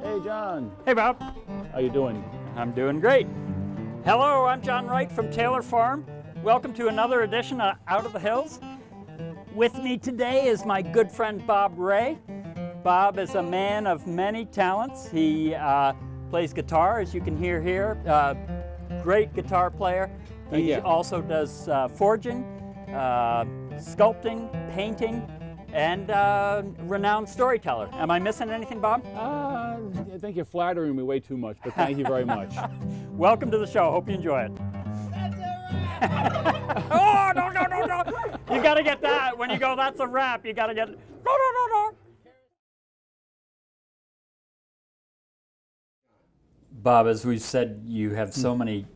Hey, John. Hey, Bob. How you doing? I'm doing great. Hello, I'm Jon Wright from Taylor Farm. Welcome to another edition of Out of the Hills. With me today is my good friend Bob Ray. Bob is a man of many talents. He plays guitar, as you can hear here. Great guitar player. He also does forging, sculpting, painting, and renowned storyteller. Am I missing anything, Bob? I think you're flattering me way too much, but thank you very much. Welcome to the show. Hope you enjoy it. That's a wrap! Oh, no. You got to get that. When you go, that's a wrap, you got to get, no. Bob, as we've said, you have so many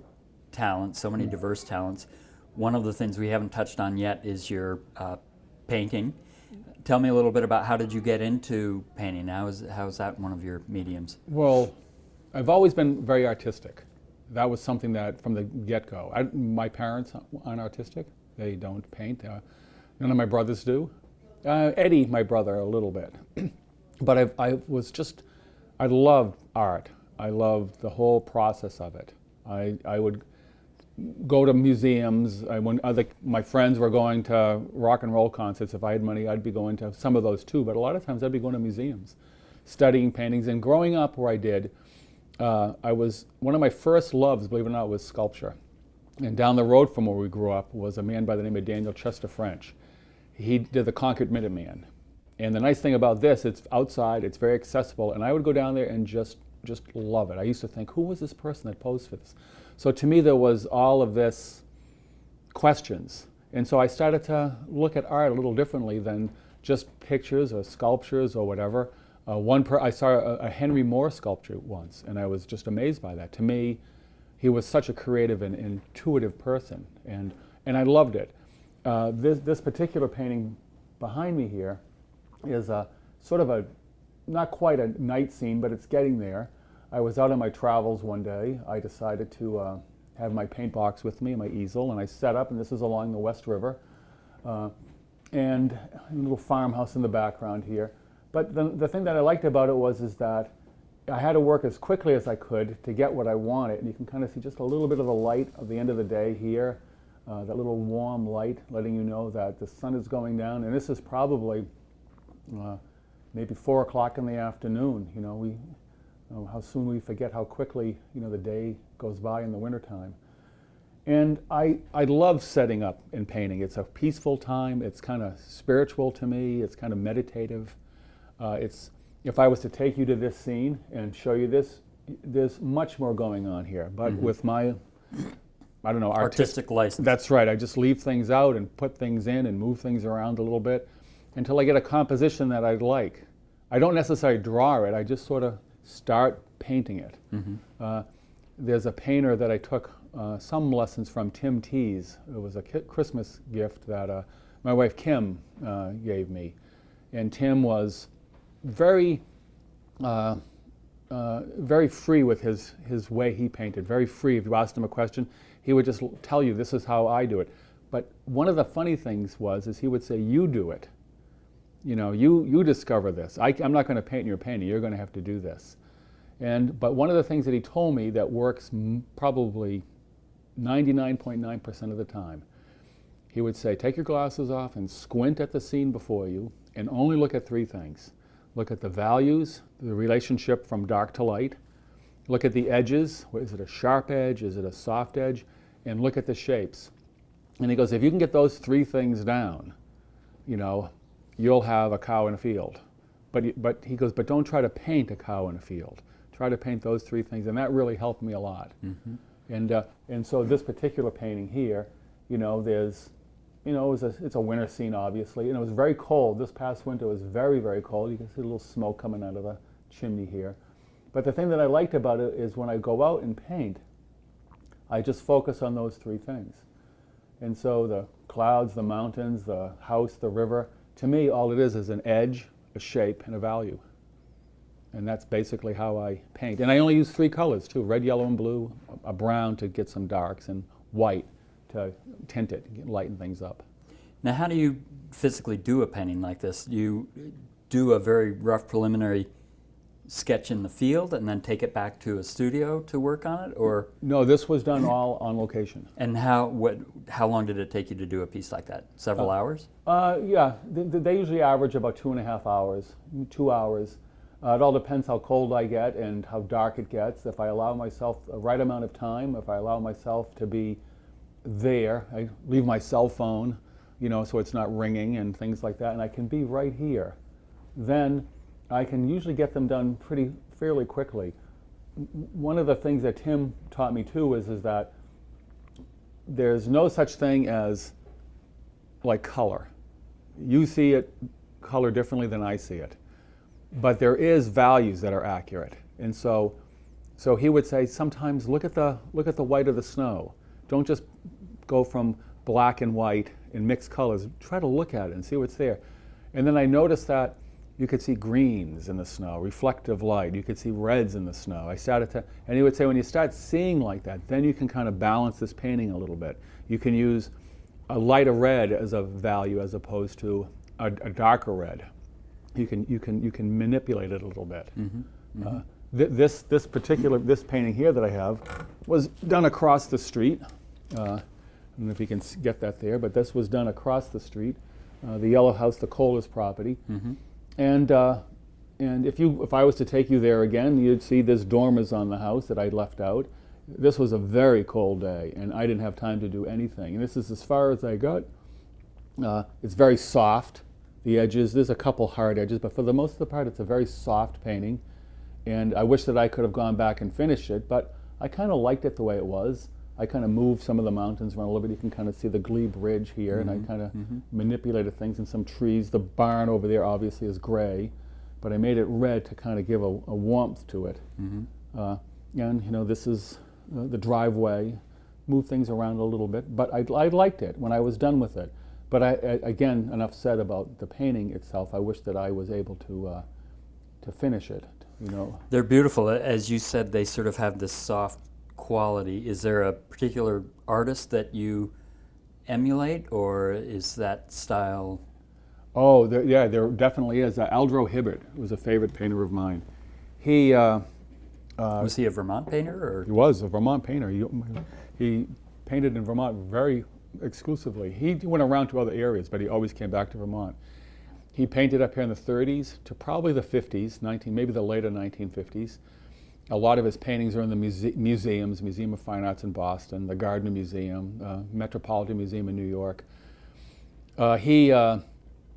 talents, so many diverse talents. One of the things we haven't touched on yet is your painting. Tell me a little bit about how did you get into painting? How is that one of your mediums? Well, I've always been very artistic. That was something that from the get-go. My parents aren't artistic. They don't paint. None of my brothers do. Eddie, my brother, a little bit. But I loved art. I loved the whole process of it. I would go to museums. When my friends were going to rock and roll concerts, if I had money, I'd be going to some of those too. But a lot of times I'd be going to museums, studying paintings. And growing up where I did, one of my first loves, believe it or not, was sculpture. And down the road from where we grew up was a man by the name of Daniel Chester French. He did the Concord Minuteman. And the nice thing about this, it's outside, it's very accessible, and I would go down there and just love it. I used to think, who was this person that posed for this? So to me, there was all of this questions. And so I started to look at art a little differently than just pictures or sculptures or whatever. I saw a Henry Moore sculpture once, and I was just amazed by that. To me, he was such a creative and intuitive person, and I loved it. This particular painting behind me here is sort of not quite a night scene, but it's getting there. I was out on my travels one day. I decided to have my paint box with me, my easel, and I set up, and this is along the West River, and a little farmhouse in the background here. But the thing that I liked about it is that I had to work as quickly as I could to get what I wanted, and you can kind of see just a little bit of the light of the end of the day here, that little warm light letting you know that the sun is going down, and this is probably maybe 4 o'clock in the afternoon. How soon we forget how quickly the day goes by in the wintertime. And I love setting up and painting. It's a peaceful time. It's kind of spiritual to me. It's kind of meditative. If I was to take you to this scene and show you this, there's much more going on here. But with my, I don't know, artistic license. That's right. I just leave things out and put things in and move things around a little bit until I get a composition that I'd like. I don't necessarily draw it. I just sort of start painting it. There's a painter that I took some lessons from, Tim Tees. It was a Christmas gift that my wife Kim gave me. And Tim was very free with his way he painted, very free. If you asked him a question, he would just tell you, this is how I do it. But one of the funny things is he would say, you do it. You discover this. I'm not going to paint your painting. You're going to have to do this. But one of the things that he told me that works probably 99.9% of the time, he would say, take your glasses off and squint at the scene before you and only look at 3 things. Look at the values, the relationship from dark to light. Look at the edges. Is it a sharp edge? Is it a soft edge? And look at the shapes. And he goes, if you can get those 3 things down, you'll have a cow in a field. But he goes, but don't try to paint a cow in a field. Try to paint those 3 things, and that really helped me a lot. And so this particular painting here, there's it's a winter scene, obviously, and it was very cold. This past winter was very, very cold. You can see a little smoke coming out of the chimney here. But the thing that I liked about it is when I go out and paint, I just focus on those three things. And so the clouds, the mountains, the house, the river, to me, all it is an edge, a shape, and a value. And that's basically how I paint. And I only use three colors too: red, yellow, and blue, a brown to get some darks, and white to tint it, lighten things up. Now, how do you physically do a painting like this? You do a very rough preliminary sketch in the field and then take it back to a studio to work on it, or? No, this was done all on location. And how long did it take you to do a piece like that? Several hours? Yeah, they usually average about 2.5 hours, 2 hours. It all depends how cold I get and how dark it gets. If I allow myself the right amount of time, if I allow myself to be there, I leave my cell phone, so it's not ringing and things like that, and I can be right here, then I can usually get them done fairly quickly. One of the things that Tim taught me too is that there's no such thing as like color. You see it color differently than I see it. But there is values that are accurate. And so he would say, sometimes look at the white of the snow. Don't just go from black and white and mixed colors. Try to look at it and see what's there. And then I noticed that you could see greens in the snow, reflective light. You could see reds in the snow. And he would say, when you start seeing like that, then you can kind of balance this painting a little bit. You can use a lighter red as a value as opposed to a darker red. You can manipulate it a little bit. Mm-hmm. Mm-hmm. This painting here that I have was done across the street. I don't know if you can get that there, but this was done across the street. The yellow house, the Kohler's property. Mm-hmm. And if I was to take you there again, you'd see there's dormers on the house that I left out. This was a very cold day, and I didn't have time to do anything. And this is as far as I got. It's very soft. The edges, there's a couple hard edges, but for the most of the part, it's a very soft painting. And I wish that I could have gone back and finished it, but I kind of liked it the way it was. I kind of moved some of the mountains around a little bit. You can kind of see the Glebe Ridge here, mm-hmm. and I kind of mm-hmm. manipulated things in some trees. The barn over there obviously is gray, but I made it red to kind of give a warmth to it. Mm-hmm. And this is the driveway. Move things around a little bit, but I liked it when I was done with it. But again, enough said about the painting itself. I wish that I was able to finish it. They're beautiful. As you said, they sort of have this soft quality. Is there a particular artist that you emulate, or is that style? Oh, there definitely is. Aldro Hibbert was a favorite painter of mine. He was he a Vermont painter, or? He was a Vermont painter. He painted in Vermont very exclusively. He went around to other areas, but he always came back to Vermont. He painted up here in the 30s to probably the 50s, maybe the later 1950s. A lot of his paintings are in the museums, Museum of Fine Arts in Boston, the Gardner Museum, Metropolitan Museum in New York. He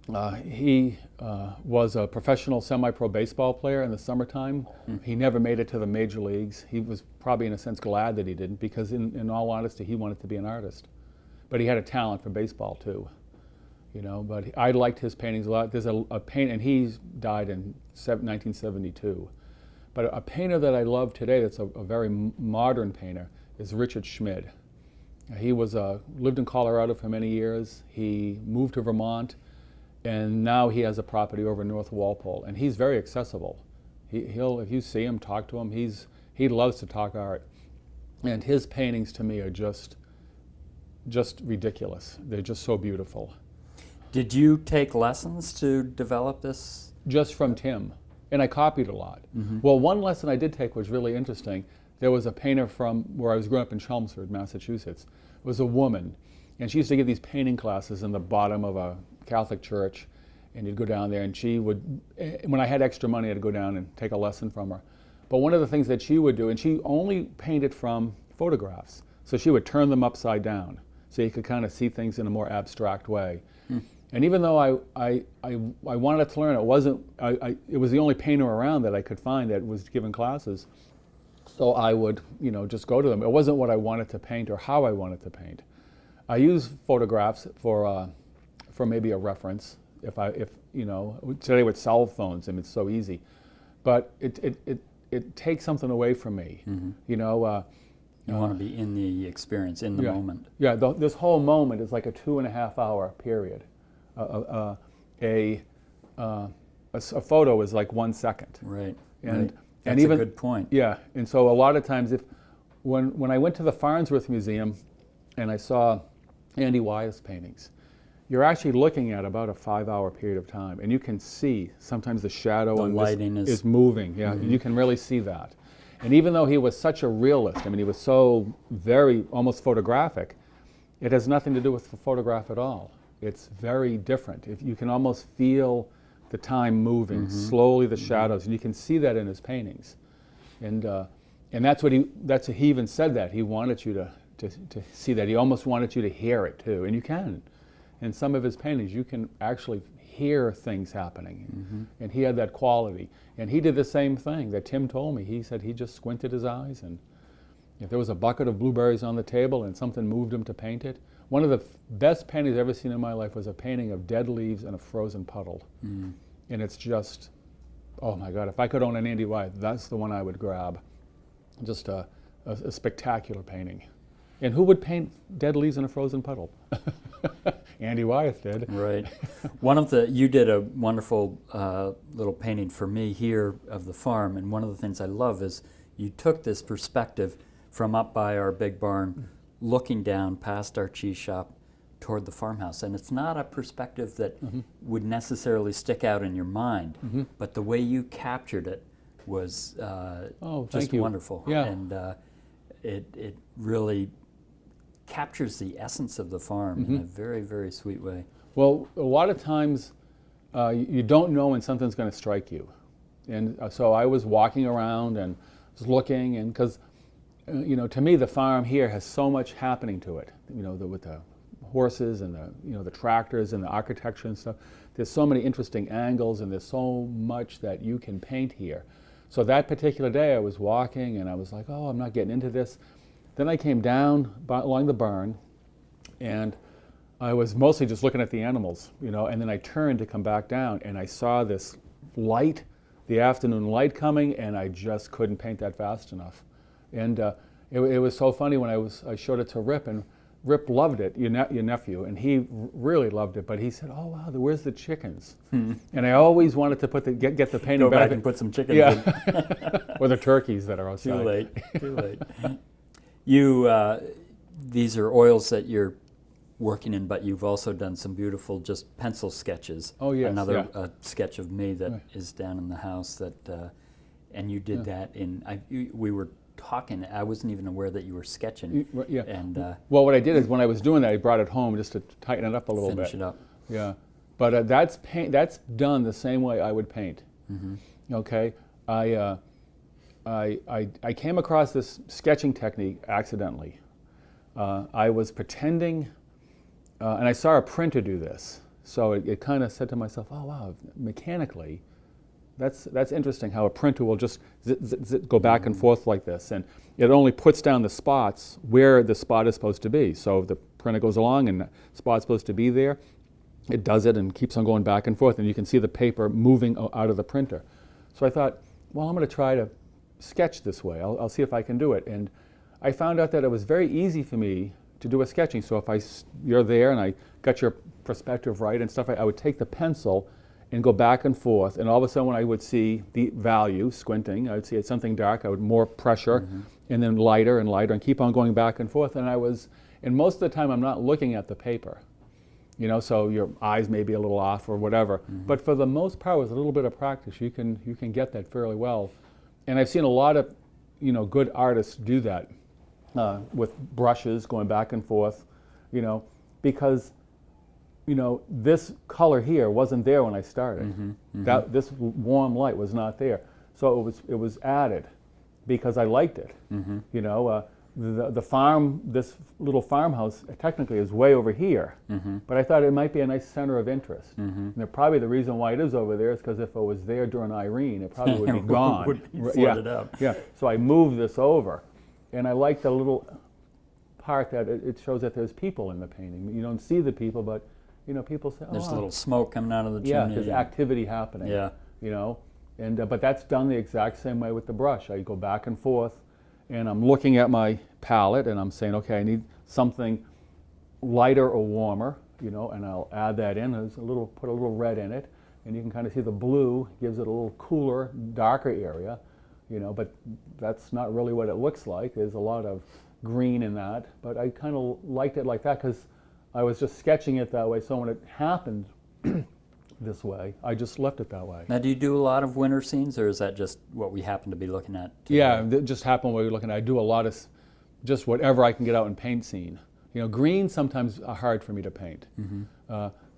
was a professional semi-pro baseball player in the summertime. Mm. He never made it to the major leagues. He was probably in a sense glad that he didn't, because in all honesty, he wanted to be an artist. But he had a talent for baseball too, but I liked his paintings a lot. There's a paint, and he died in 1972. But a painter that I love today that's a very modern painter is Richard Schmid. He lived in Colorado for many years. He moved to Vermont, and now he has a property over in North Walpole, and he's very accessible. He'll if you see him, talk to him. He loves to talk art, and his paintings to me are just ridiculous. They're just so beautiful. Did you take lessons to develop this? Just from Tim, and I copied a lot. Mm-hmm. Well, one lesson I did take was really interesting. There was a painter from where I was growing up in Chelmsford, Massachusetts. It was a woman, and she used to give these painting classes in the bottom of a Catholic church, and you'd go down there, and she would, when I had extra money, I'd go down and take a lesson from her. But one of the things that she would do, and she only painted from photographs, so she would turn them upside down, so you could kind of see things in a more abstract way. Mm. And even though I wanted to learn, it was the only painter around that I could find that was giving classes. So I would, just go to them. It wasn't what I wanted to paint or how I wanted to paint. I use photographs for maybe a reference. If you know, today with cell phones, I mean, it's so easy, but it takes something away from me. You know. You want to be in the experience, in the moment. Yeah, this whole moment is like a 2.5 hour period. A photo is like 1 second. Right. And That's and even a good point. Yeah, and so a lot of times, when I went to the Farnsworth Museum, and I saw Andy Wyeth's paintings, you're actually looking at about a 5-hour period of time, and you can see sometimes the shadow The on lighting this is is moving. Yeah, you can really see that. And even though he was such a realist, I mean, he was so very almost photographic, it has nothing to do with the photograph at all. It's very different. If you can almost feel the time moving, slowly the shadows, and you can see that in his paintings. And that's what he even said that. He wanted you to see that. He almost wanted you to hear it too, and you can. In some of his paintings, you can actually hear things happening, and he had that quality. And he did the same thing that Tim told me. He said he just squinted his eyes, and if there was a bucket of blueberries on the table and something moved him to paint it. One of the best paintings I've ever seen in my life was a painting of dead leaves and a frozen puddle. And it's just, oh my God, if I could own an Andy Wyeth, that's the one I would grab. Just a spectacular painting. And who would paint dead leaves in a frozen puddle? Andy Wyeth did. Right. You did a wonderful little painting for me here of the farm, and one of the things I love is you took this perspective from up by our big barn, looking down past our cheese shop toward the farmhouse. And it's not a perspective that would necessarily stick out in your mind, but the way you captured it was just wonderful. Yeah. And it really captures the essence of the farm in a very, very sweet way. Well, a lot of times you don't know when something's going to strike you. And so I was walking around and was looking, and because, you know, to me the farm here has so much happening to it, you know, with the horses and the tractors and the architecture and stuff. There's so many interesting angles, and there's so much that you can paint here. So that particular day I was walking and I was like, oh, I'm not getting into this. Then I came down along the barn, and I was mostly just looking at the animals, you know, and then I turned to come back down, and I saw this light, the afternoon light coming, and I just couldn't paint that fast enough. And it was so funny when I showed it to Rip, and Rip loved it, your nephew, and he really loved it. But he said, "Oh wow, where's the chickens?" And I always wanted to get the painting Go back back and put some chickens in. Or the turkeys that are outside. Too late. These are oils that you're working in, but you've also done some beautiful just pencil sketches. Oh yes, Another sketch of me that is down in the house that, and you did that in. We were talking. I wasn't even aware that you were sketching. And well, what I did is when I was doing that, I brought it home just to tighten it up a little bit. Finish it up. Yeah, but that's done the same way I would paint. Okay, I came across this sketching technique accidentally. I was pretending, and I saw a printer do this. So it kind of said to myself, oh wow, mechanically, that's interesting how a printer will just go back and forth like this. And it only puts down the spots where the spot is supposed to be. So the printer goes along and the spot's supposed to be there. It does it and keeps on going back and forth, and you can see the paper moving out of the printer. So I thought, well, I'm going to try to sketch this way. I'll see if I can do it. And I found out that it was very easy for me to do a sketching. So if you're there and I got your perspective right and stuff, I would take the pencil and go back and forth, and all of a sudden when I would see the value, squinting, I would see it something dark, I would more pressure, and then lighter and lighter, and keep on going back and forth. And most of the time I'm not looking at the paper, you know, so your eyes may be a little off or whatever. But for the most part, with a little bit of practice, you can get that fairly well. And I've seen a lot of, you know, good artists do that with brushes going back and forth, you know, because, you know, this color here wasn't there when I started. This warm light was not there, so it was added because I liked it. You know, the farm, this little farmhouse, technically is way over here, but I thought it might be a nice center of interest. And probably the reason why it is over there is because if it was there during Irene, it probably would be gone. Would be flooded out. Yeah. So I moved this over, and I like the little part that it shows that there's people in the painting. You don't see the people, but people say, There's oh, a little smoke coming out of the yeah, chimney. there's activity happening. Yeah. And but that's done the exact same way with the brush. I go back and forth, and I'm looking at my palette, and I'm saying, okay, I need something lighter or warmer, and I'll add that in. Put a little red in it, and you can kind of see the blue gives it a little cooler, darker area, but that's not really what it looks like. There's a lot of green in that, but I kind of liked it like that because I was just sketching it that way, so when it happened this way, I just left it that way. Now, do you do a lot of winter scenes, or is that just what we happen to be looking at today? Yeah, it just happened while we were looking at it. I do a lot of just whatever I can get out and paint scene. Greens sometimes are hard for me to paint.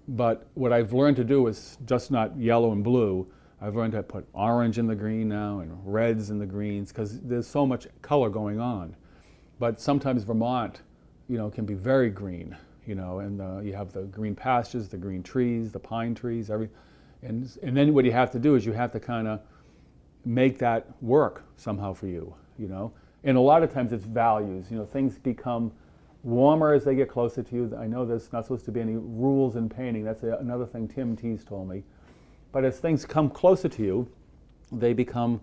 But what I've learned to do is just not yellow and blue. I've learned to put orange in the green now and reds in the greens because there's so much color going on. But sometimes Vermont, can be very green. And you have the green pastures, the green trees, the pine trees, and then what you have to do is you have to kind of make that work somehow for you, And a lot of times it's values, things become warmer as they get closer to you. I know there's not supposed to be any rules in painting. That's another thing Tim Tees told me. But as things come closer to you, they become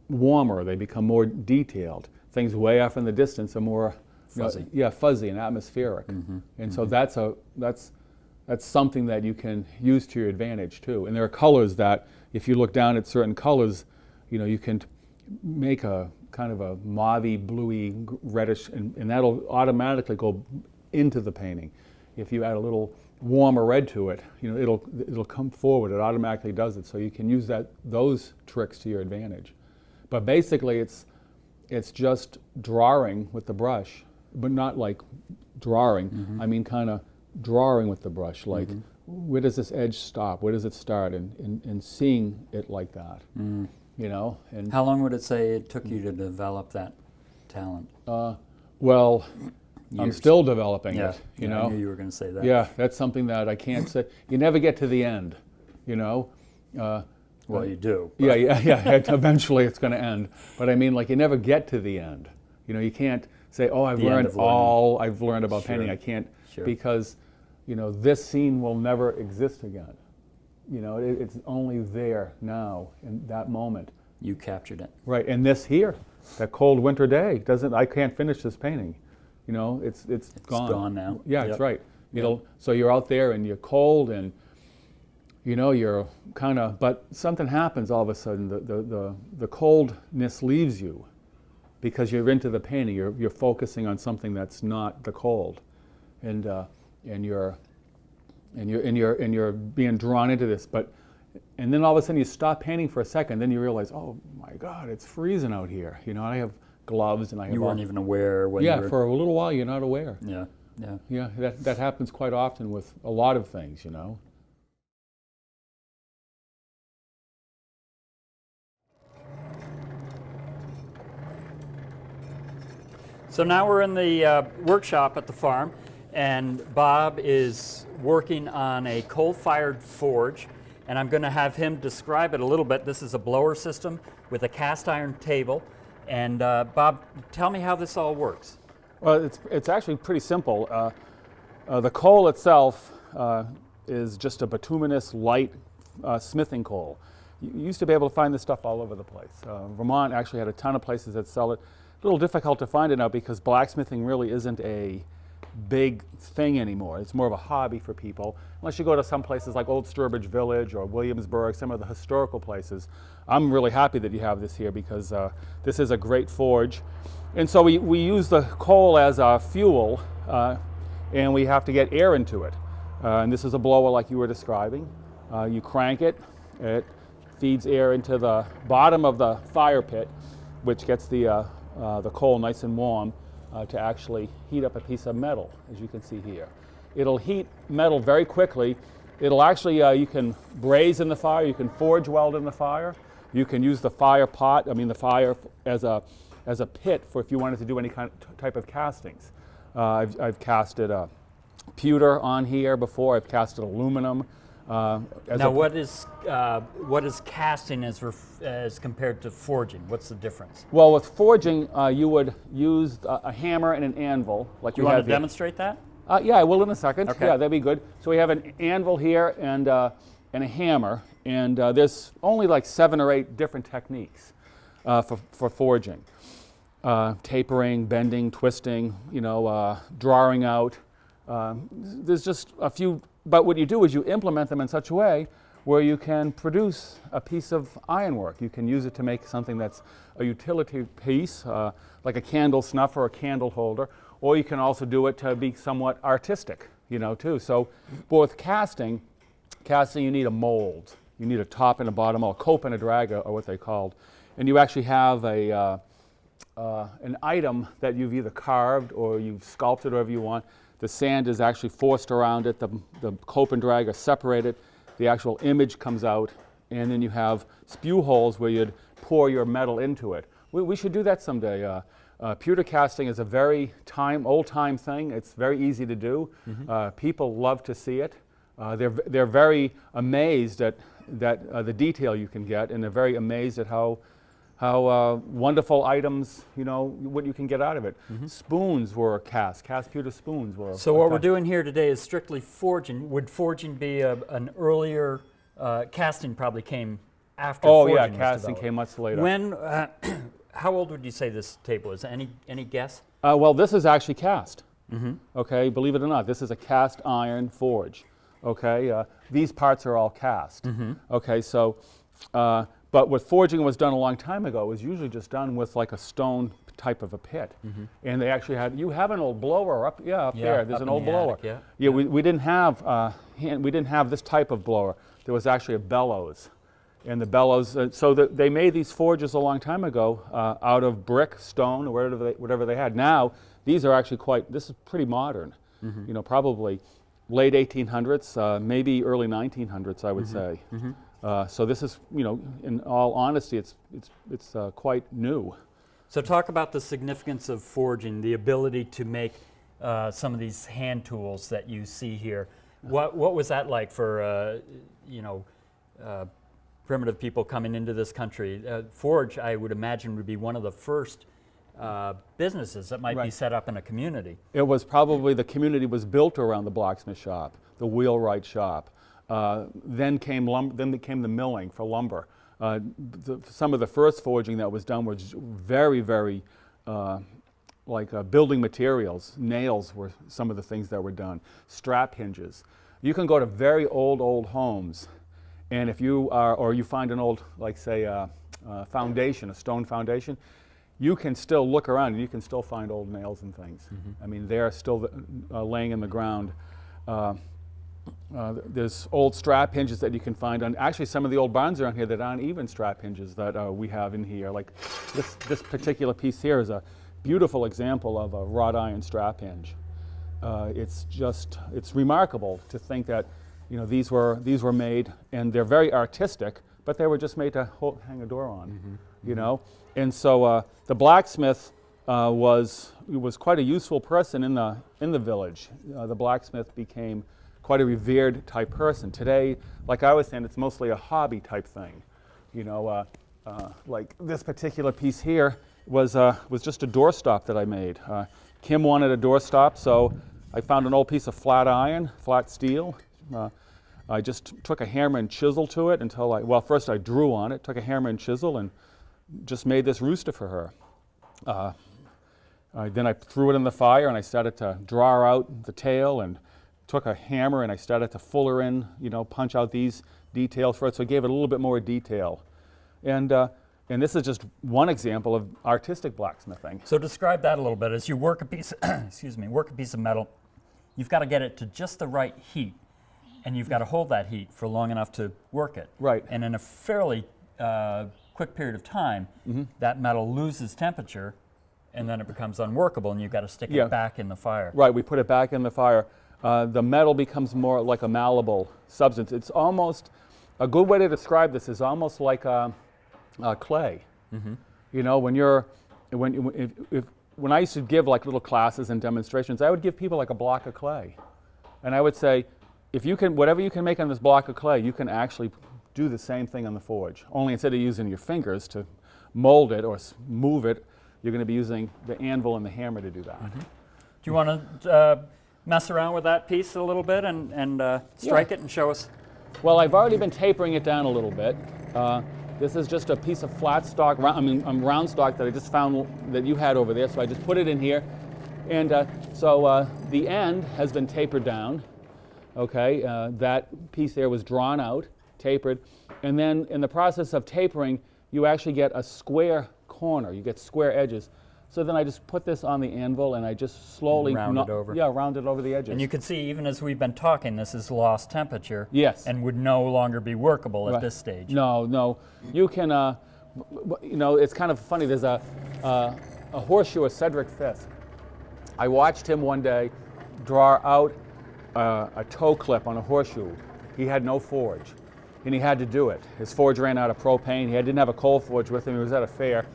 warmer, they become more detailed. Things way off in the distance are more fuzzy. Fuzzy and atmospheric. And so that's something that you can use to your advantage too. And there are colors that, if you look down at certain colors, you can make a kind of a mauvey, bluey, reddish, and that'll automatically go into the painting. If you add a little warmer red to it, it'll come forward. It automatically does it. So you can use those tricks to your advantage. But basically, it's just drawing with the brush. But not like drawing. I mean, kind of drawing with the brush. Like, where does this edge stop? Where does it start? And seeing it like that. And how long would it say it took you to develop that talent? Well, I'm Years. still developing Yeah. it. I knew you were going to say that. Yeah, that's something that I can't say. You never get to the end. Well, you do. Yeah. Eventually, it's going to end. But I mean, like, you never get to the end. You can't say, oh, I've The end learned of learning. all I've learned about Sure. painting. I can't, Sure. because this scene will never exist again. It's only there now in that moment. You captured it. Right, and this here, that cold winter day, I can't finish this painting. It's gone. It's gone now. Yeah, Yep. that's right. So you're out there and you're cold and you're kind of, but something happens all of a sudden. The coldness leaves you because you're into the painting. You're focusing on something that's not the cold, and you're being drawn into this. And then all of a sudden you stop painting for a second. Then you realize, oh my God, it's freezing out here. I have gloves and I have. You weren't even aware when Yeah, you were... for a little while you're not aware. Yeah. Yeah, that happens quite often with a lot of things. So now we're in the workshop at the farm, and Bob is working on a coal-fired forge, and I'm going to have him describe it a little bit. This is a blower system with a cast iron table, and Bob, tell me how this all works. Well, it's actually pretty simple. The coal itself is just a bituminous, light smithing coal. You used to be able to find this stuff all over the place. Vermont actually had a ton of places that sell it. A little difficult to find it now because blacksmithing really isn't a big thing anymore. It's more of a hobby for people. Unless you go to some places like Old Sturbridge Village or Williamsburg, some of the historical places. I'm really happy that you have this here because this is a great forge. And so we use the coal as a fuel and we have to get air into it. And this is a blower like you were describing. You crank it, it feeds air into the bottom of the fire pit, which gets the coal nice and warm to actually heat up a piece of metal, as you can see here. It'll heat metal very quickly. It'll actually, you can braise in the fire, you can forge weld in the fire, you can use the fire pot, the fire as a pit for if you wanted to do any type of castings. I've casted pewter on here before, I've casted aluminum. Now, what is casting as compared to forging? What's the difference? Well, with forging, you would use a hammer and an anvil, like You want to demonstrate that? Yeah, I will in a second. Okay. Yeah, that'd be good. So we have an anvil here and a hammer, and there's only like 7 or 8 different techniques for forging. Tapering, bending, twisting, drawing out. There's just a few, but what you do is you implement them in such a way where you can produce a piece of ironwork. You can use it to make something that's a utility piece, like a candle snuffer or a candle holder, or you can also do it to be somewhat artistic, too. So with casting you need a mold. You need a top and a bottom, or a cope and a drag are what they called. And you actually have an item that you've either carved or you've sculpted, whatever you want. The sand is actually forced around it. The cope and drag are separated. The actual image comes out, and then you have spew holes where you'd pour your metal into it. We should do that someday. Pewter casting is a very old-time thing. It's very easy to do. People love to see it. They're very amazed at the detail you can get, and they're very amazed at how wonderful items, what you can get out of it. Spoons were cast pewter spoons were. So what we're doing here today is strictly forging. Would forging be an earlier, casting probably came after forging was casting developed. came much later. When, how old would you say this table is? Any guess? Well, this is actually cast. Okay, believe it or not, this is a cast iron forge. Okay, these parts are all cast. Okay, so, but what forging was done a long time ago was usually just done with like a stone type of a pit. And they actually you have an old blower up there. There's an old blower. Attic, we didn't have this type of blower. There was actually a bellows. And the bellows, so they made these forges a long time ago out of brick, stone, or whatever they had. Now, these are actually this is pretty modern. Probably late 1800s, maybe early 1900s, I would say. So this is, in all honesty, it's quite new. So talk about the significance of forging, the ability to make some of these hand tools that you see here. What was that like for, primitive people coming into this country? Forge, I would imagine, would be one of the first businesses that might be set up in a community. It was probably, the community was built around the blacksmith shop, the wheelwright shop. Then came the milling for lumber. Some of the first forging that was done was very, very building materials. Nails were some of the things that were done. Strap hinges. You can go to very old homes, and if you find an old, foundation, a stone foundation, you can still look around and you can still find old nails and things. I mean, they're still laying in the ground. There's old strap hinges that you can find on, actually some of the old barns around here that aren't even strap hinges that we have in here. Like this particular piece here is a beautiful example of a wrought iron strap hinge. It's remarkable to think that these were made, and they're very artistic, but they were just made to hang a door on, And so the blacksmith was quite a useful person in the village. The blacksmith became quite a revered type person. Today, like I was saying, it's mostly a hobby type thing. Like this particular piece here was just a doorstop that I made. Kim wanted a doorstop, so I found an old piece of flat steel. I just took a hammer and chisel to it until first I drew on it, took a hammer and chisel, and just made this rooster for her. Then I threw it in the fire and I started to draw out the tail, and took a hammer and I started to fuller in, punch out these details for it. So I gave it a little bit more detail. And this is just one example of artistic blacksmithing. So describe that a little bit. As you work a piece, work a piece of metal, you've got to get it to just the right heat, and you've got to hold that heat for long enough to work it. Right. And in a fairly quick period of time, that metal loses temperature, and then it becomes unworkable, and you've got to stick it back in the fire. Right, we put it back in the fire. The metal becomes more like a malleable substance. It's almost, a good way to describe this is almost like clay. When I used to give like little classes and demonstrations, I would give people like a block of clay. And I would say, if you can, whatever you can make on this block of clay, you can actually do the same thing on the forge. Only instead of using your fingers to mold it or move it, you're going to be using the anvil and the hammer to do that. Do you want to mess around with that piece a little bit and strike it and show us? Well, I've already been tapering it down a little bit. This is just a piece of flat stock, round stock that I just found that you had over there, so I just put it in here. And so the end has been tapered down. Okay, that piece there was drawn out, tapered, and then in the process of tapering, you actually get a square corner. You get square edges. So then I just put this on the anvil and I just slowly round it over. Yeah, round it over the edges. And you can see, even as we've been talking, this is lost temperature. Yes. And would no longer be workable at Right. this stage. No. You can, you know, it's kind of funny. There's a horseshoer, Cedric Fisk. I watched him one day draw out a toe clip on a horseshoe. He had no forge, and he had to do it. His forge ran out of propane. He didn't have a coal forge with him. He was at a fair.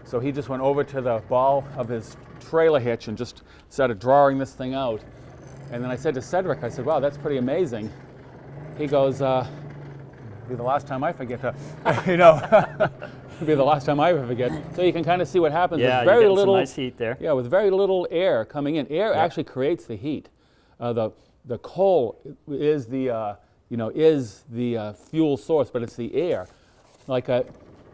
So he just went over to the ball of his trailer hitch and just started drawing this thing out. And then I said to Cedric, I said, wow, that's pretty amazing. He goes, it'll be the last time I forget to, you know, it'll be the last time I ever forget. So you can kind of see what happens Yeah, with very you're getting little, some nice heat there. yeah, with very little air coming in. Air actually creates the heat. The coal is the, is the fuel source, but it's the air. Like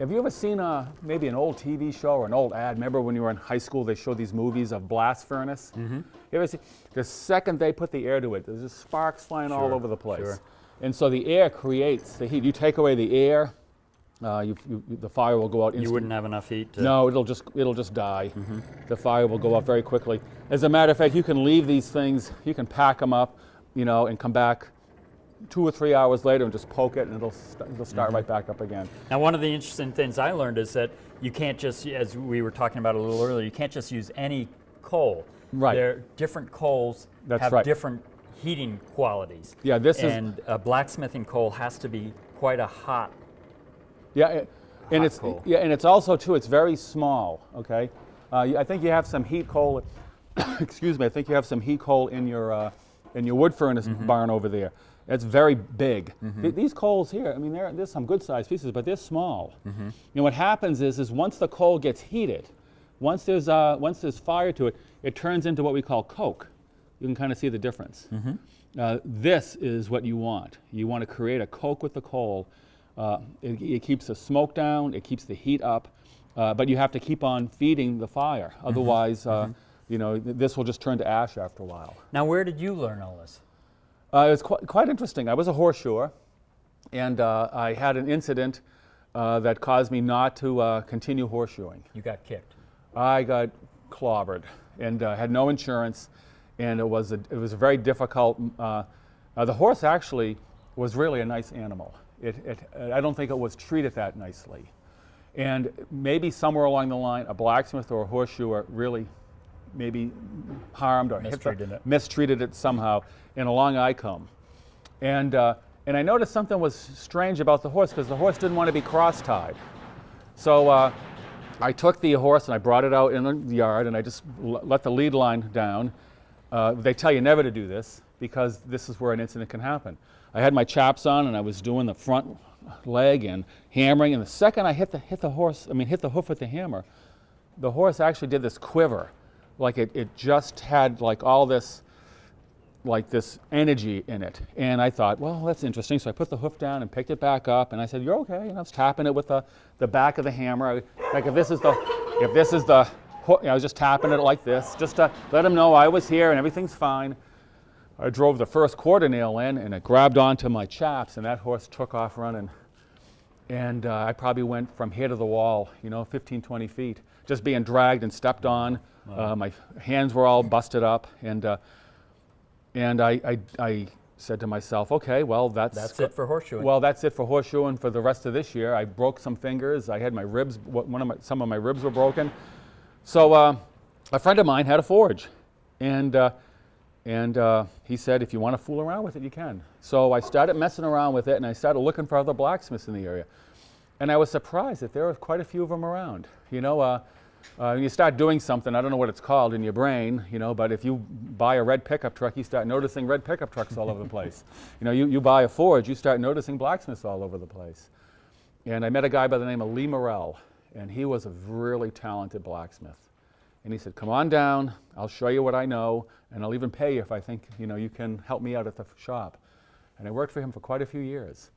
have you ever seen maybe an old TV show or an old ad? Remember when you were in high school, they showed these movies of blast furnace? Mm-hmm. You ever see? The second they put the air to it, there's just sparks flying all over the place. Sure. And so the air creates the heat. You take away the air, the fire will go out instantly. You wouldn't have enough heat to... No, it'll just die. Mm-hmm. The fire will go out very quickly. As a matter of fact, you can leave these things, you can pack them up, and come back 2 or 3 hours later and just poke it, and it'll start right back up again. Now, one of the interesting things I learned is that you can't just, as we were talking about a little earlier, you can't just use any coal. Right. Different coals That's have right. different heating qualities. Yeah, this is... And blacksmithing coal has to be quite a hot. Yeah, and it's coal. and it's also too. It's very small. Okay, I think you have some heat coal. Excuse me. I think you have some heat coal in your wood furnace barn over there. It's very big. These coals here, I mean, there's some good sized pieces, but they're small. What happens is once the coal gets heated, once there's fire to it, it turns into what we call coke. You can kind of see the difference. This is what you want. You want to create a coke with the coal. It keeps the smoke down, it keeps the heat up, but you have to keep on feeding the fire. Otherwise, this will just turn to ash after a while. Now, where did you learn all this? It's quite interesting. I was a horseshoer, and I had an incident that caused me not to continue horseshoeing. You got kicked. I got clobbered and had no insurance, and it was a very difficult. The horse actually was really a nice animal. I don't think it was treated that nicely. And maybe somewhere along the line, a blacksmith or a horseshoer really maybe harmed or mistreated it somehow, and along I come. And I noticed something was strange about the horse, because the horse didn't want to be cross-tied. So I took the horse and I brought it out in the yard, and I just let the lead line down. They tell you never to do this, because this is where an incident can happen. I had my chaps on, and I was doing the front leg and hammering, and the second I hit the hoof with the hammer, the horse actually did this quiver, like it just had like all this, like this energy in it. And I thought, well, that's interesting. So I put the hoof down and picked it back up, and I said, "You're okay." And I was tapping it with the back of the hammer. Like if this is the hook, I was just tapping it like this, just to let him know I was here and everything's fine. I drove the first quarter nail in, and it grabbed onto my chaps, and that horse took off running. And I probably went from here to the wall, 15, 20 feet, just being dragged and stepped on. Wow. My hands were all busted up, and I said to myself, okay, well, that's it for horseshoeing. Well, that's it for horseshoeing for the rest of this year. I broke some fingers. I had my ribs. Some of my ribs were broken. So a friend of mine had a forge, and he said, if you want to fool around with it, you can. So I started messing around with it, and I started looking for other blacksmiths in the area. And I was surprised that there were quite a few of them around. You start doing something, I don't know what it's called in your brain, but if you buy a red pickup truck, you start noticing red pickup trucks all over the place. You buy a forge, you start noticing blacksmiths all over the place. And I met a guy by the name of Lee Morrell, and he was a really talented blacksmith. And he said, come on down, I'll show you what I know, and I'll even pay you if I think you can help me out at the shop. And I worked for him for quite a few years.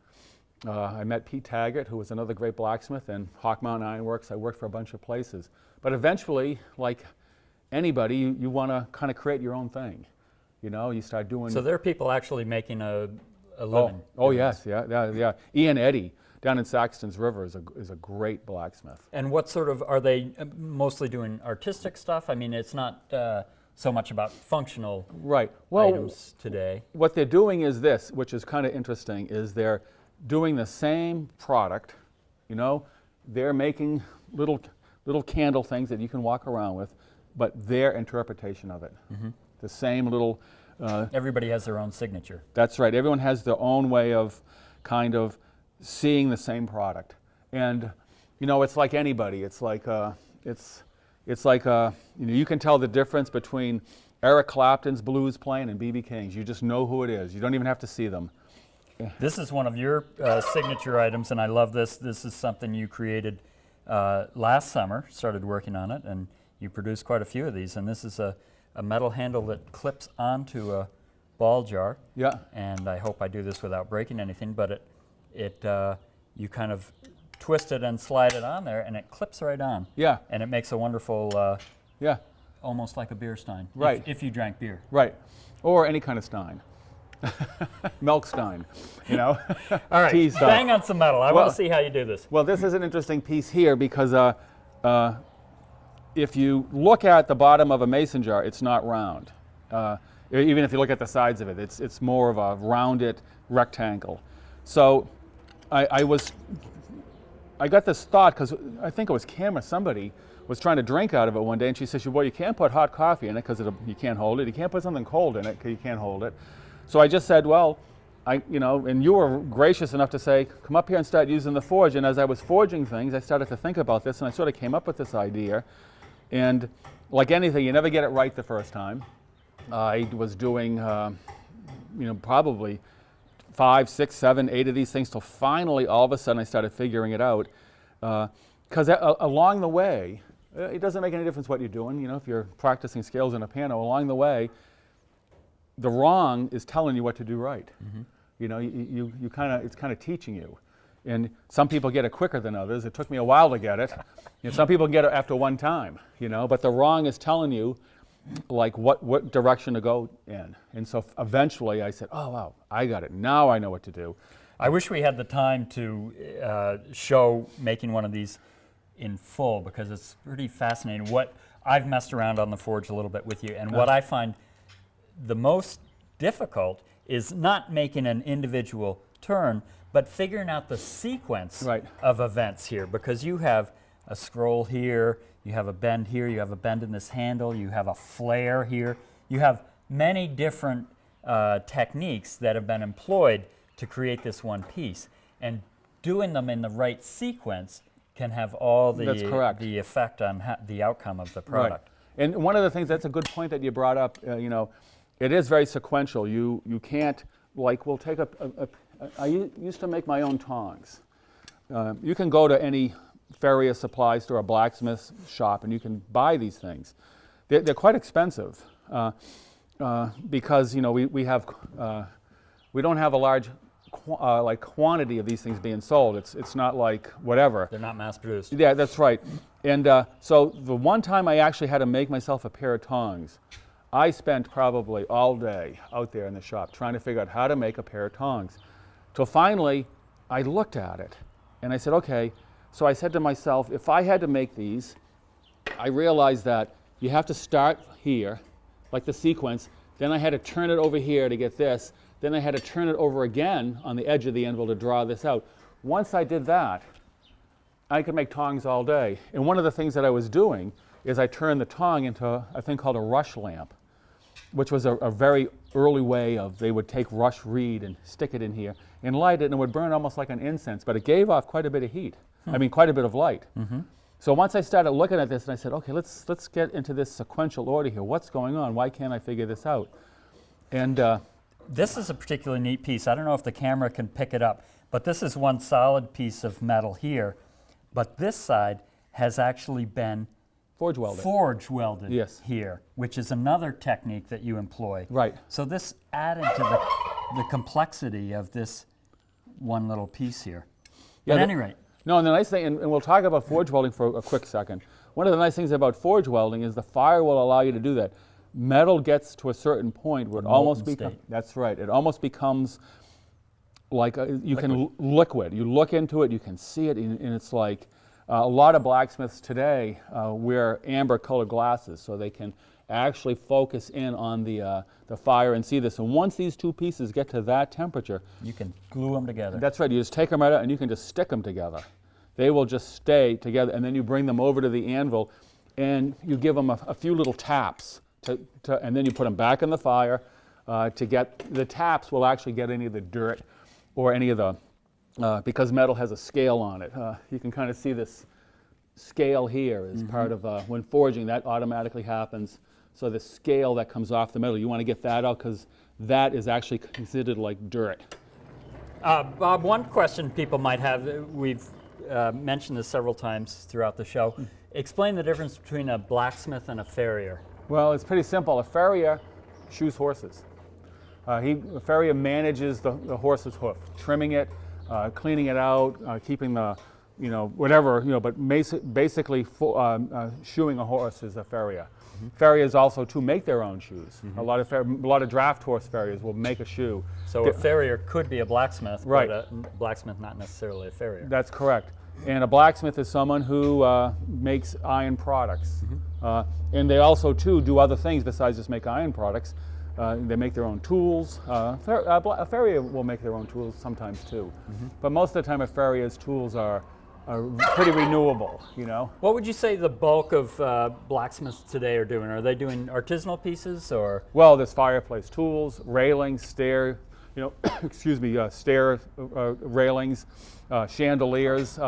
I met Pete Taggart, who was another great blacksmith, and Hawk Mountain Iron Works. I worked for a bunch of places. But eventually, like anybody, you want to kind of create your own thing. You start doing... So there are people actually making a living. Oh yes, yeah. Ian Eddy down in Saxton's River is a great blacksmith. And what sort of, are they mostly doing artistic stuff? I mean, it's not so much about functional items today. What they're doing is this, which is kind of interesting, is they're doing the same product. They're making little candle things that you can walk around with, but their interpretation of it. Mm-hmm. The same little... Everybody has their own signature. That's right. Everyone has their own way of kind of seeing the same product. And, it's like anybody. It's like, you can tell the difference between Eric Clapton's blues playing and B.B. King's. You just know who it is. You don't even have to see them. This is one of your signature items, and I love this. This is something you created last summer, started working on it, and you produced quite a few of these. And this is a metal handle that clips onto a ball jar. Yeah. And I hope I do this without breaking anything, but you kind of twist it and slide it on there, and it clips right on. Yeah. And it makes a wonderful, yeah, almost like a beer stein. Right. If you drank beer. Right. Or any kind of stein. Milk stein, All right, tea stein. bang on some metal. I want to see how you do this. Well, this is an interesting piece here because if you look at the bottom of a mason jar, it's not round. Even if you look at the sides of it, it's more of a rounded rectangle. So I got this thought, because I think it was Kim or somebody was trying to drink out of it one day, and she said, well, you can't put hot coffee in it because you can't hold it. You can't put something cold in it because you can't hold it. So I just said, well, and you were gracious enough to say, come up here and start using the forge. And as I was forging things, I started to think about this, and I sort of came up with this idea. And like anything, you never get it right the first time. I was doing, probably 5, 6, 7, 8 of these things till finally, all of a sudden, I started figuring it out. Because along the way, it doesn't make any difference what you're doing. If you're practicing scales in a piano, along the way, the wrong is telling you what to do right. Mm-hmm. It's kind of teaching you. And some people get it quicker than others. It took me a while to get it. Some people get it after one time, but the wrong is telling you like what direction to go in. And so eventually I said, oh wow, I got it. Now I know what to do. I wish we had the time to show making one of these in full, because it's pretty fascinating. What I've messed around on the forge a little bit with you, and what I find the most difficult is not making an individual turn, but figuring out the sequence of events here, because you have a scroll here, you have a bend here, you have a bend in this handle, you have a flare here. You have many different techniques that have been employed to create this one piece. And doing them in the right sequence can have all the effect on the outcome of the product. Right. And one of the things, that's a good point that you brought up, it is very sequential. You can't, like, we'll take I used to make my own tongs. You can go to any farrier supply store, a blacksmith shop, and you can buy these things. They're quite expensive because we don't have a large quantity of these things being sold. It's not like whatever. They're not mass produced. Yeah, that's right. And so the one time I actually had to make myself a pair of tongs, I spent probably all day out there in the shop trying to figure out how to make a pair of tongs. Till finally, I looked at it and I said, okay. So I said to myself, if I had to make these, I realized that you have to start here, like the sequence, then I had to turn it over here to get this, then I had to turn it over again on the edge of the anvil to draw this out. Once I did that, I could make tongs all day. And one of the things that I was doing is I turned the tong into a thing called a rush lamp, which was a very early way of, they would take rush reed and stick it in here and light it, and it would burn almost like an incense, but it gave off quite a bit of heat. I mean, quite a bit of light. Mm-hmm. So once I started looking at this, and I said, okay, let's get into this sequential order here. What's going on? Why can't I figure this out? And This is a particularly neat piece. I don't know if the camera can pick it up, but this is one solid piece of metal here. But this side has actually been forge welded. forge welded Yes. here, which is another technique that you employ. Right. So this added to the complexity of this one little piece here. Yeah, At any rate, No, and the nice thing, and we'll talk about forge welding for a quick second. One of the nice things about forge welding is the fire will allow you to do that. Metal gets to a certain point where it almost molten becomes, state. that's right, it almost becomes like liquid. You look into it, you can see it, and it's like a lot of blacksmiths today wear amber colored glasses so they can actually focus in on the fire and see this. And once these two pieces get to that temperature, you can glue them together. that's right, you just take them right out and you can just stick them together. They will just stay together, and then you bring them over to the anvil and you give them a few little taps, and then you put them back in the fire to get, the taps will actually get any of the dirt or any of the, because metal has a scale on it. You can kind of see this scale here is part of, when forging, that automatically happens. So the scale that comes off the metal, you want to get that out because that is actually considered like dirt. Bob, one question people might have, we've mentioned this several times throughout the show. Explain the difference between a blacksmith and a farrier. Well, it's pretty simple. A farrier shoes horses. A farrier manages the horse's hoof, trimming it, cleaning it out, keeping the, whatever, but basically shoeing a horse is a farrier. Farriers also too make their own shoes. A lot of draft horse farriers will make a shoe. So a farrier could be a blacksmith, Right. but a blacksmith not necessarily a farrier. That's correct. And a blacksmith is someone who makes iron products. And they also too do other things besides just make iron products. They make their own tools. A farrier will make their own tools sometimes too. But most of the time a farrier's tools are pretty renewable, What would you say the bulk of blacksmiths today are doing? Are they doing artisanal pieces or? Well, there's fireplace tools, railings, stair, stair railings, chandeliers,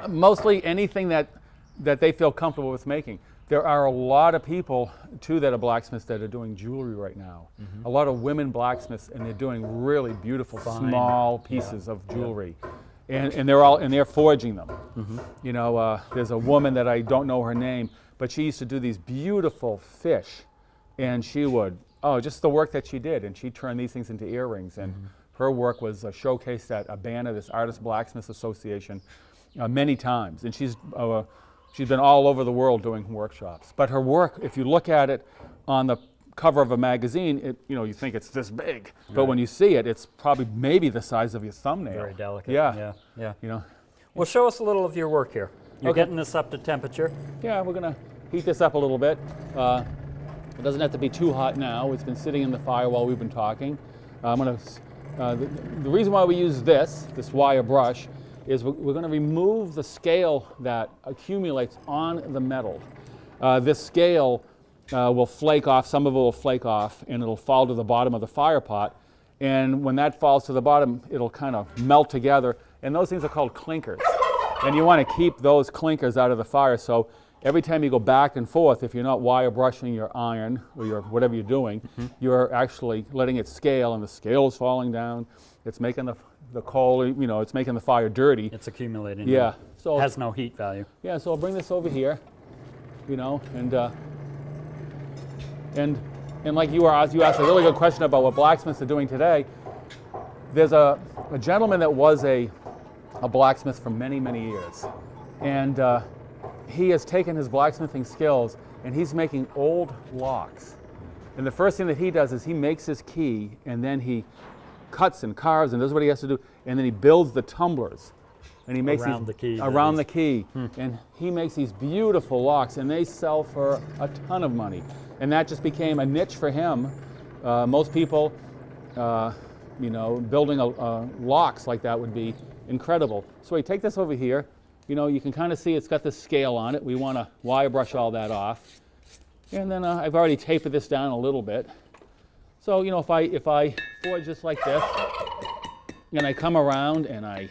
mostly anything that they feel comfortable with making. There are a lot of people too that are blacksmiths that are doing jewelry right now. A lot of women blacksmiths, and they're doing really beautiful small pieces of jewelry. And they're forging them. There's a woman that I don't know her name, but she used to do these beautiful fish, and she would, just the work that she did, and she turned these things into earrings, and her work was showcased at ABANA, this Artist Blacksmith Association, many times, and she's been all over the world doing workshops. But her work, if you look at it on the cover of a magazine, you think it's this big, but when you see it, it's probably maybe the size of your thumbnail. Very delicate. Yeah. Yeah. Well, show us a little of your work here. You're getting this up to temperature. Yeah, we're gonna heat this up a little bit. It doesn't have to be too hot now. It's been sitting in the fire while we've been talking. The reason why we use this wire brush is we're going to remove the scale that accumulates on the metal. This scale will flake off, some of it will flake off, and it'll fall to the bottom of the fire pot. And when that falls to the bottom, it'll kind of melt together, and those things are called clinkers. And you want to keep those clinkers out of the fire, so every time you go back and forth, if you're not wire brushing your iron or your whatever you're doing, you're actually letting it scale, and the scale is falling down. It's making the coal, it's making the fire dirty. It's accumulating. Yeah. So it has no heat value. Yeah, so I'll bring this over here, and like you asked a really good question about what blacksmiths are doing today. There's a gentleman that was a blacksmith for many, many years, and he has taken his blacksmithing skills and he's making old locks. And the first thing that he does is he makes his key, and then he cuts and carves and does what he has to do, and then he builds the tumblers. And he makes around these, the key. And he makes these beautiful locks, and they sell for a ton of money. And that just became a niche for him. Most people, building locks like that would be incredible. So we take this over here. You can kind of see it's got this scale on it. We want to wire brush all that off. And then I've already tapered this down a little bit. So, if I forge just like this, and I come around and I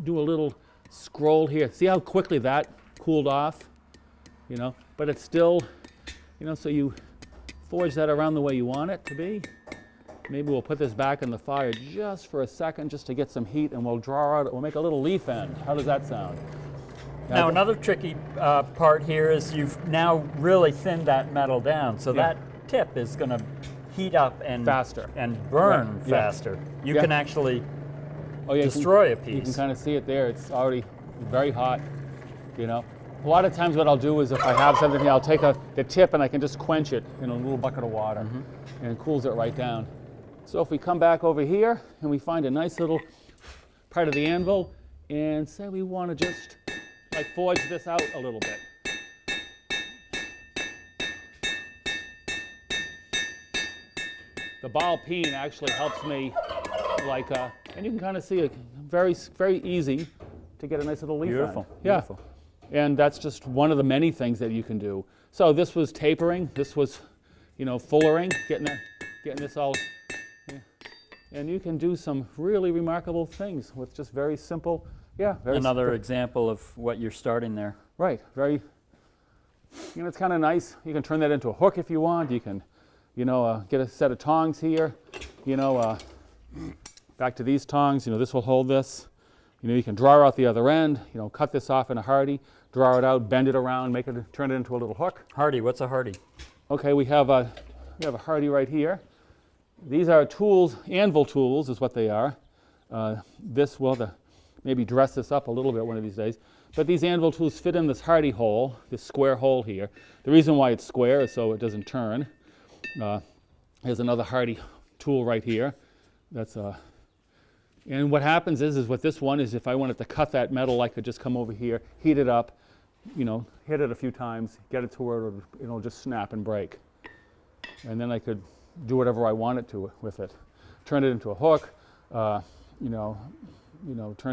do a little scroll here. See how quickly that cooled off, but it's still, so you forge that around the way you want it to be. Maybe we'll put this back in the fire just for a second just to get some heat, and we'll make a little leaf end. How does that sound? Now another tricky part here is you've now really thinned that metal down, so that tip is going to heat up and faster and burn faster. You can actually destroy a piece. You can kind of see it there. It's already very hot. A lot of times what I'll do is if I have something here, I'll take the tip and I can just quench it in a little bucket of water, and it cools it right down. So if we come back over here and we find a nice little part of the anvil, and say we want to just like forge this out a little bit. The ball peen actually helps me, and you can kind of see it very, very easy to get a nice little leaf Beautiful. end. Yeah. Beautiful. And that's just one of the many things that you can do. So this was tapering. This was, fullering, getting this all. And you can do some really remarkable things with just very simple, very Another example of what you're starting there. Right, very, it's kind of nice. You can turn that into a hook if you want. You can, get a set of tongs here, back to these tongs, this will hold this. You can draw out the other end, cut this off in a hardy, draw it out, bend it around, turn it into a little hook. Hardy, what's a hardy? Okay, we have a hardy right here. These are tools, anvil tools is what they are. This will maybe dress this up a little bit one of these days. But these anvil tools fit in this hardy hole, this square hole here. The reason why it's square is so it doesn't turn. Here's another hardy tool right here. And what happens is what this one is, if I wanted to cut that metal, I could just come over here, heat it up, hit it a few times, get it to where it'll just snap and break. And then I could do whatever I wanted to with it. Turn it into a hook, turn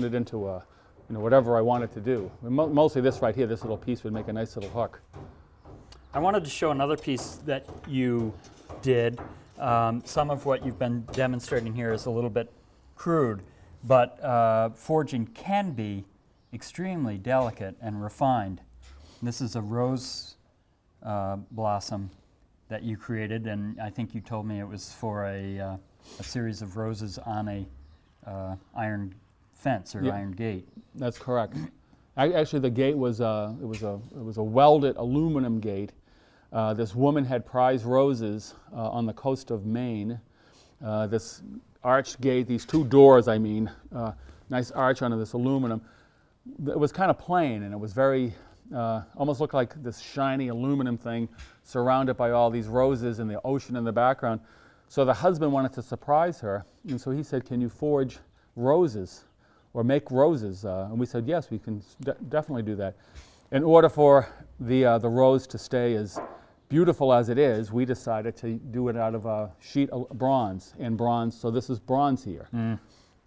it into whatever I wanted to do. Mostly this right here, this little piece would make a nice little hook. I wanted to show another piece that you did. Some of what you've been demonstrating here is a little bit crude, but forging can be extremely delicate and refined. This is a rose blossom that you created, and I think you told me it was for a series of roses on a iron fence or iron gate. That's correct. Actually, the gate was it was a welded aluminum gate. This woman had prize roses on the coast of Maine. This arched gate, these two doors, nice arch under this aluminum. It was kind of plain, and it was very almost looked like this shiny aluminum thing surrounded by all these roses and the ocean in the background. So the husband wanted to surprise her, and so he said, "Can you forge roses or make roses?" And we said, "Yes, we can definitely do that." In order for the rose to stay as beautiful as it is, we decided to do it out of a sheet of bronze. So this is bronze here.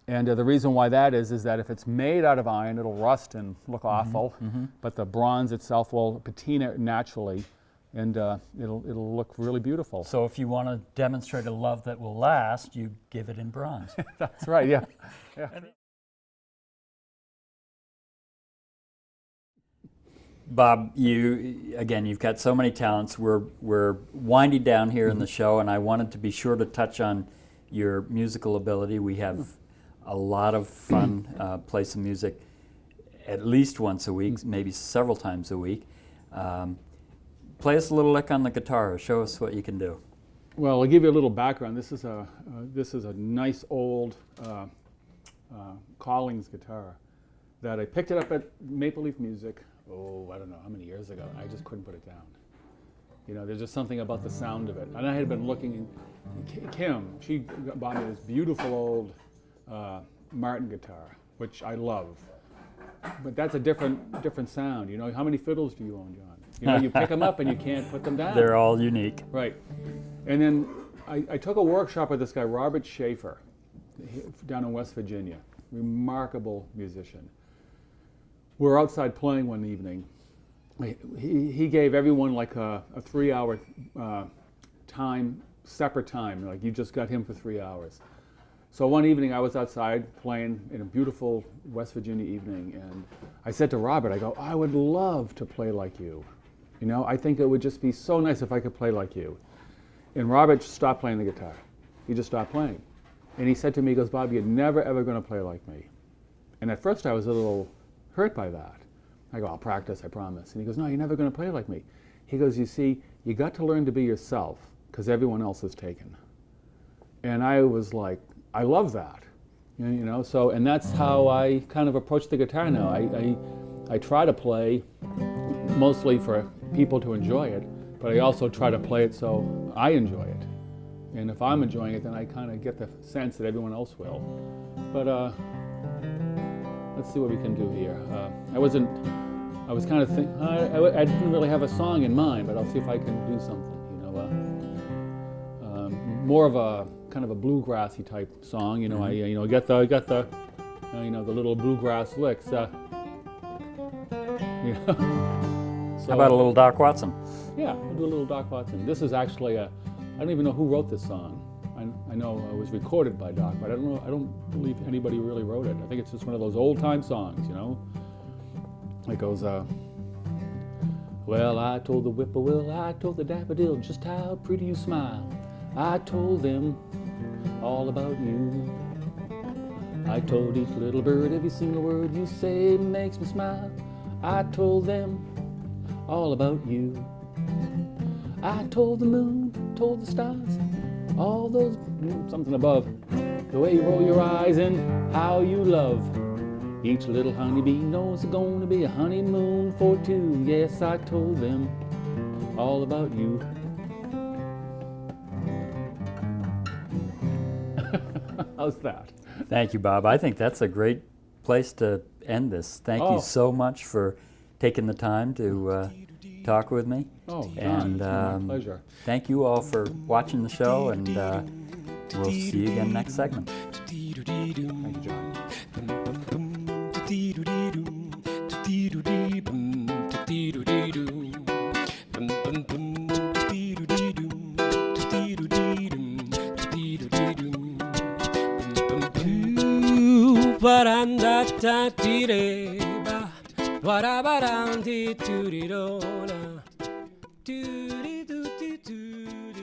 And the reason why that is that if it's made out of iron, it'll rust and look awful. But the bronze itself will patina naturally, and it'll look really beautiful. So if you want to demonstrate a love that will last, you give it in bronze. That's right. Yeah. Bob, you've got so many talents. We're winding down here in the show, and I wanted to be sure to touch on your musical ability. We have a lot of fun, play some music at least once a week, maybe several times a week. Play us a little lick on the guitar. Show us what you can do. Well, I'll give you a little background. This is a nice old Collings guitar that I picked it up at Maple Leaf Music. I don't know how many years ago. I just couldn't put it down. There's just something about the sound of it. And I had been looking. Kim, she bought me this beautiful old Martin guitar, which I love. But that's a different sound. How many fiddles do you own, John? You pick them up and you can't put them down. They're all unique. Right. And then I took a workshop with this guy, Robert Schaefer, down in West Virginia. Remarkable musician. We were outside playing one evening. He gave everyone like a 3-hour time, separate time. Like you just got him for 3 hours. So one evening I was outside playing in a beautiful West Virginia evening, and I said to Robert, I go, I would love to play like you. You know, I think it would just be so nice if I could play like you. And Robert stopped playing the guitar. He just stopped playing. And he said to me, he goes, Bob, you're never ever going to play like me. And at first I was a little hurt by that. I go, I'll practice, I promise. And he goes, no, you're never going to play like me. He goes, you see, you got to learn to be yourself because everyone else is taken. And I was like, I love that. You know, so, and that's how I kind of approach the guitar now. I try to play mostly for people to enjoy it, but I also try to play it so I enjoy it. And if I'm enjoying it, then I kind of get the sense that everyone else will. But let's see what we can do here. I was kind of thinking, I didn't really have a song in mind, but I'll see if I can do something, you know. More of a kind of a bluegrassy type song, you know. I get the the little bluegrass licks. You know. So, How about a little Doc Watson? Yeah, we'll do a little Doc Watson. This is actually I don't even know who wrote this song. I know it was recorded by Doc, but I don't believe anybody really wrote it. I think it's just one of those old-time songs, you know. It goes, well, I told the whippoorwill, I told the daffodil just how pretty you smile. I told them all about you. I told each little bird every single word you say makes me smile. I told them all about you. I told the moon, told the stars, all those, something above, the way you roll your eyes and how you love. Each little honeybee knows it's going to be a honeymoon for two. Yes, I told them all about you. How's that? Thank you, Bob. I think that's a great place to end this. Thank you so much for taking the time to talk with me. Oh, John, and it's been my pleasure. Thank you all for watching the show, and we'll see you again next segment. Thank you, John. Ba-da-ba-dum-dee-doo-dee-doo-da. Doo-dee-doo-dee-doo.